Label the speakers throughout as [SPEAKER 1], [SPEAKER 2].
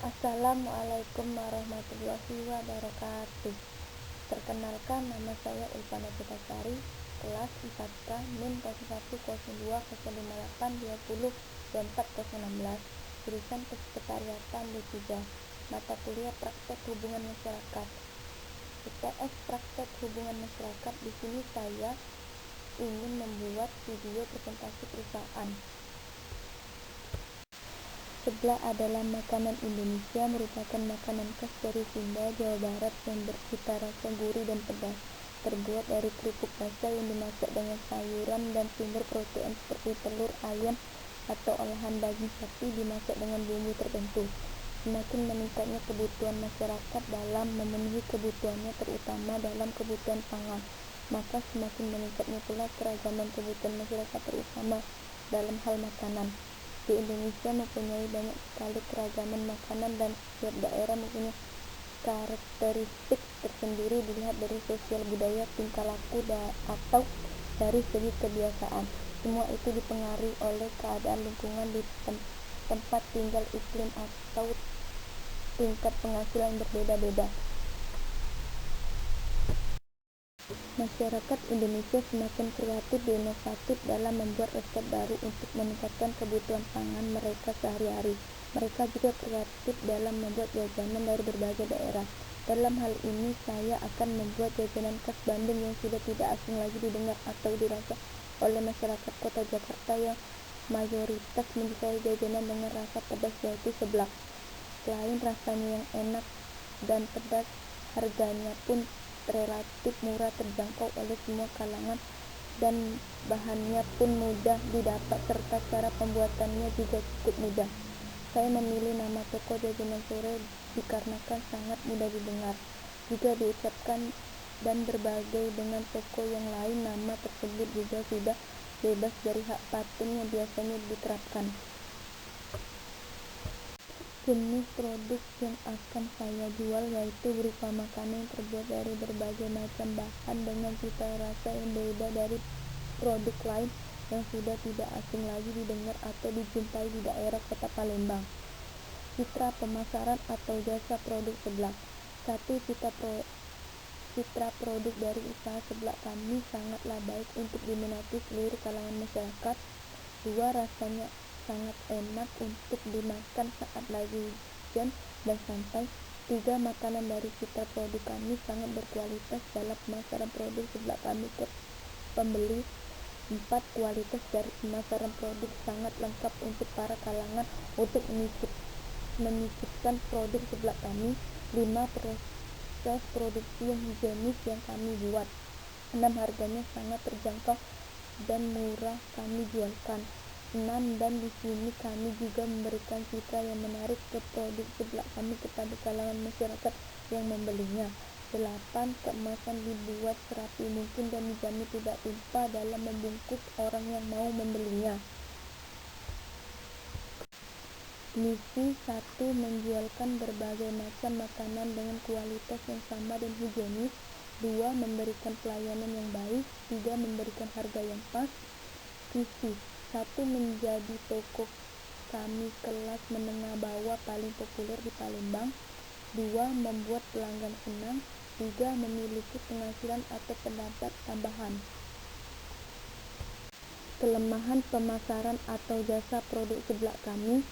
[SPEAKER 1] Assalamualaikum warahmatullahi wabarakatuh. Perkenalkan, nama saya Ulfana Putasari, kelas IPK NIM 010208202416, jurusan Kesekretariatan D3, mata kuliah Praktek Hubungan Masyarakat. IPS Praktek Hubungan Masyarakat. Di sini saya ingin membuat video presentasi perusahaan. Seblak adalah makanan Indonesia, merupakan makanan khas dari Sunda, Jawa Barat yang bercita rasa gurih dan pedas. Terbuat dari kerupuk basah yang dimasak dengan sayuran dan sumber protein seperti telur, ayam, atau olahan daging sapi dimasak dengan bumbu tertentu. Semakin meningkatnya kebutuhan masyarakat dalam memenuhi kebutuhannya, terutama dalam kebutuhan pangan, maka semakin meningkatnya pula keragaman kebutuhan masyarakat, terutama dalam hal makanan. Di Indonesia mempunyai banyak sekali keragaman makanan dan setiap daerah mempunyai karakteristik tersendiri dilihat dari sosial budaya, tingkah laku, atau dari segi kebiasaan. Semua itu dipengaruhi oleh keadaan lingkungan di tempat tinggal, iklim, atau tingkat penghasilan berbeda-beda. Masyarakat Indonesia semakin kreatif dan inovatif dalam membuat resep baru untuk meningkatkan kebutuhan pangan mereka sehari-hari. Mereka juga kreatif dalam membuat jajanan dari berbagai daerah. Dalam hal ini, saya akan membuat jajanan khas Bandung yang sudah tidak asing lagi didengar atau dirasa oleh masyarakat kota Jakarta yang mayoritas menyukai jajanan dengan rasa pedas, yaitu seblak. Selain rasanya yang enak dan pedas, harganya pun relatif murah, terjangkau oleh semua kalangan, dan bahannya pun mudah didapat serta cara pembuatannya juga cukup mudah. Saya memilih nama toko jajanan sore dikarenakan sangat mudah didengar, juga diucapkan, dan berbagai dengan toko yang lain, nama tersebut juga sudah bebas dari hak paten yang biasanya diterapkan. Jenis produk yang akan saya jual yaitu berupa makanan yang terbuat dari berbagai macam bahan dengan cita rasa yang beda dari produk lain yang sudah tidak asing lagi didengar atau dijumpai di daerah kota Palembang. Citra pemasaran atau jasa produk seblak. 1. Citra produk dari usaha seblak kami sangatlah baik untuk diminati seluruh kalangan masyarakat. 2. Rasanya sangat enak untuk dimakan saat lagi hujan dan santai. 3. Makanan dari citra produk kami sangat berkualitas dalam pemasaran produk seblak kami ke pembeli. 4. Kualitas dari pemasaran produk sangat lengkap untuk para kalangan untuk menyicipkan produk seblak kami. 5. Proses produksi yang higienis yang kami buat. 6. Harganya sangat terjangkau dan murah kami jualkan. 6. Dan di sini kami juga memberikan citra yang menarik ke produk seblak kami kepada kalangan masyarakat yang membelinya. 8. Kemasan dibuat serapi mungkin dan dijamin tidak tumpah dalam membungkus orang yang mau membelinya. Misi 1. Menjualkan berbagai macam makanan dengan kualitas yang sama dan higienis. 2. Memberikan pelayanan yang baik. 3. Memberikan harga yang pas. Visi 1. Menjadi toko kami kelas menengah bawah paling populer di Palembang. 2. Membuat pelanggan senang. 3. Memiliki penghasilan atau pendapat tambahan. Kelemahan pemasaran atau jasa produk seblak kami.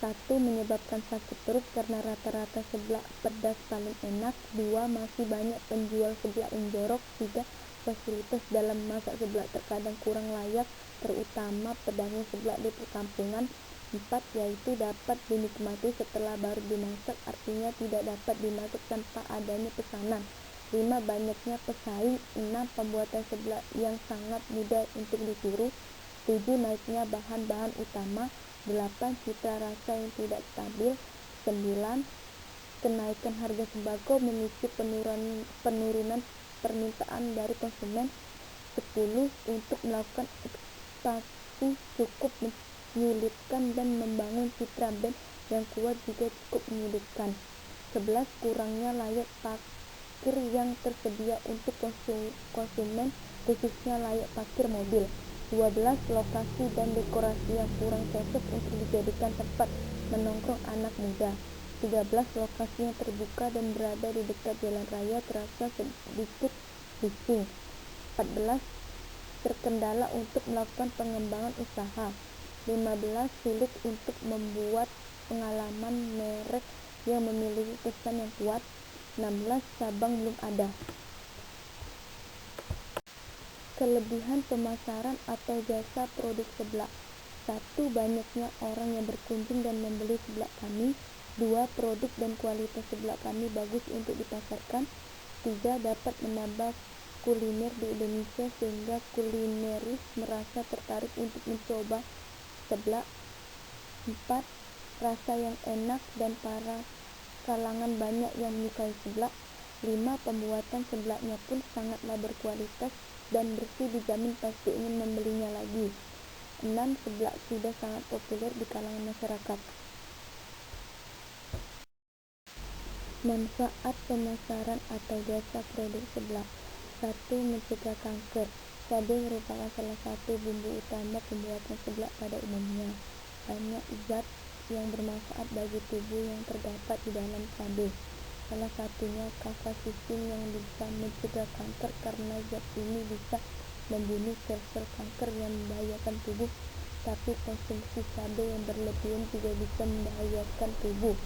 [SPEAKER 1] 1. Menyebabkan sakit perut karena rata-rata seblak pedas paling enak. 2. Masih banyak penjual seblak yang jorok. 3. Fasilitas dalam memasak seblak terkadang kurang layak, terutama pedasnya seblak di perkampungan. 4. Yaitu dapat dinikmati setelah baru dimasak, artinya tidak dapat dimasak tanpa adanya pesanan. 5. Banyaknya pesaing. 6. Pembuatan seblak yang sangat mudah untuk ditiru. 7. Naiknya bahan-bahan utama. 8. Citra rasa yang tidak stabil. 9. Kenaikan harga sembako memicu penurunan permintaan dari konsumen. 10. Untuk melakukan ekspansi cukup menyulitkan dan membangun citra brand yang kuat juga cukup menyulitkan. 11. Kurangnya layak parkir yang tersedia untuk konsumen, khususnya layak parkir mobil. 12. Lokasi dan dekorasi yang kurang cocok untuk dijadikan tempat menongkrong anak muda. 13. Lokasinya terbuka dan berada di dekat jalan raya, terasa sedikit bising. 14. Terkendala untuk melakukan pengembangan usaha. 15. Sulit untuk membuat pengalaman merek yang memiliki kesan yang kuat. 16. Cabang belum ada. Kelebihan pemasaran atau jasa produk seblak. 1. Banyaknya orang yang berkunjung dan membeli seblak kami. 2. Produk dan kualitas seblak kami bagus untuk dipasarkan. 3. Dapat menambah kuliner di Indonesia sehingga kulineris merasa tertarik untuk mencoba seblak. 4. Rasa yang enak dan para kalangan banyak yang menyukai seblak. 5. Pembuatan seblaknya pun sangatlah berkualitas dan bersih, dijamin pasti ingin membelinya lagi. 6. Seblak sudah sangat populer di kalangan masyarakat. Manfaat pemasaran atau jasa produk seblak. 1. Mencegah kanker. Cabai merupakan salah satu bumbu utama pembuatan seblak pada umumnya. Banyak zat yang bermanfaat bagi tubuh yang terdapat di dalam cabai. Salah satunya capsaicin yang bisa mencegah kanker karena zat ini bisa membunuh sel-sel kanker yang membahayakan tubuh. Tapi konsumsi cabai yang berlebihan juga bisa membahayakan tubuh.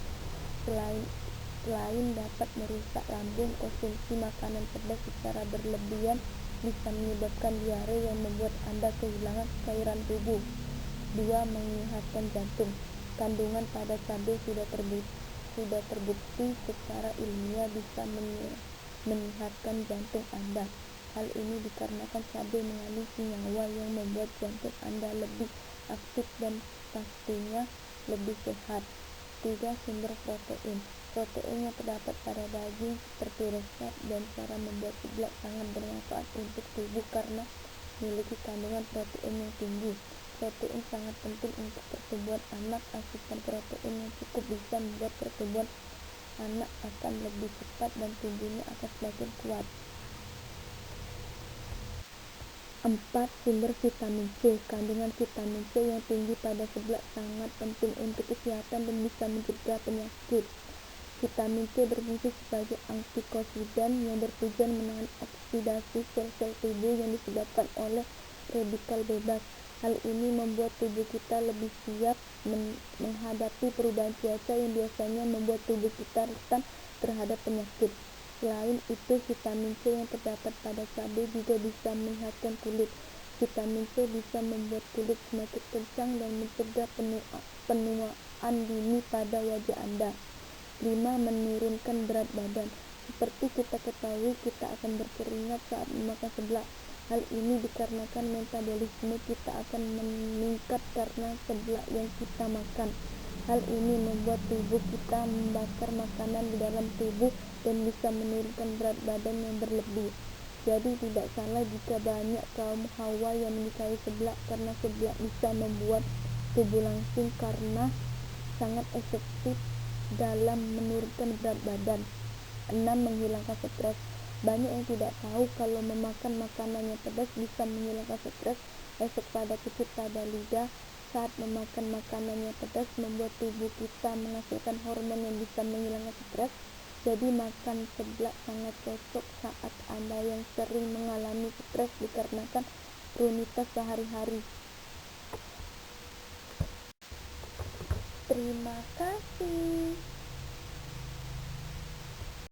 [SPEAKER 1] Selain dapat merusak lambung, konsumsi makanan pedas secara berlebihan bisa menyebabkan diare yang membuat Anda kehilangan cairan tubuh. 2. Menyehatkan jantung. Kandungan pada cabai sudah terbukti secara ilmiah bisa menyehatkan jantung Anda. Hal ini dikarenakan cabai mengandung senyawa yang membuat jantung Anda lebih aktif dan pastinya lebih sehat. 3. Sumber protein. Protein yang terdapat pada daging seperti resep dan cara membuat seblak sangat bermanfaat untuk tubuh karena memiliki kandungan protein yang tinggi. Protein sangat penting untuk pertumbuhan anak. Asupan protein yang cukup bisa membuat pertumbuhan anak akan lebih cepat dan tubuhnya akan semakin kuat. 4. Sumber vitamin C. Kandungan vitamin C yang tinggi pada seblak sangat penting untuk kesehatan dan bisa mencegah penyakit. Vitamin C berfungsi sebagai antioksidan yang bertujuan menahan oksidasi sel-sel tubuh yang disebabkan oleh radikal bebas. Hal ini membuat tubuh kita lebih siap menghadapi perubahan cuaca yang biasanya membuat tubuh kita rentan terhadap penyakit. Selain itu, vitamin C yang terdapat pada cabai juga bisa menyehatkan kulit. Vitamin C bisa membuat kulit semakin kencang dan mencegah penuaan dini pada wajah Anda. 5. Menurunkan berat badan. Seperti kita ketahui, kita akan berkeringat saat memakan seblak. Hal ini dikarenakan metabolisme kita akan meningkat karena seblak yang kita makan. Hal ini membuat tubuh kita membakar makanan di dalam tubuh dan bisa menurunkan berat badan yang berlebih. Jadi tidak salah jika banyak kaum hawa yang menyukai seblak karena seblak bisa membuat tubuh langsing karena sangat efektif dalam menurunkan berat badan. 6. Menghilangkan stres. Banyak yang tidak tahu kalau memakan makanan yang pedas bisa menghilangkan stres. Efek pada kecil pada lidah saat memakan makanan yang pedas membuat tubuh kita menghasilkan hormon yang bisa menghilangkan stres. Jadi makan seblak sangat cocok saat Anda yang sering mengalami stres dikarenakan rutinitas sehari-hari. Terima kasih.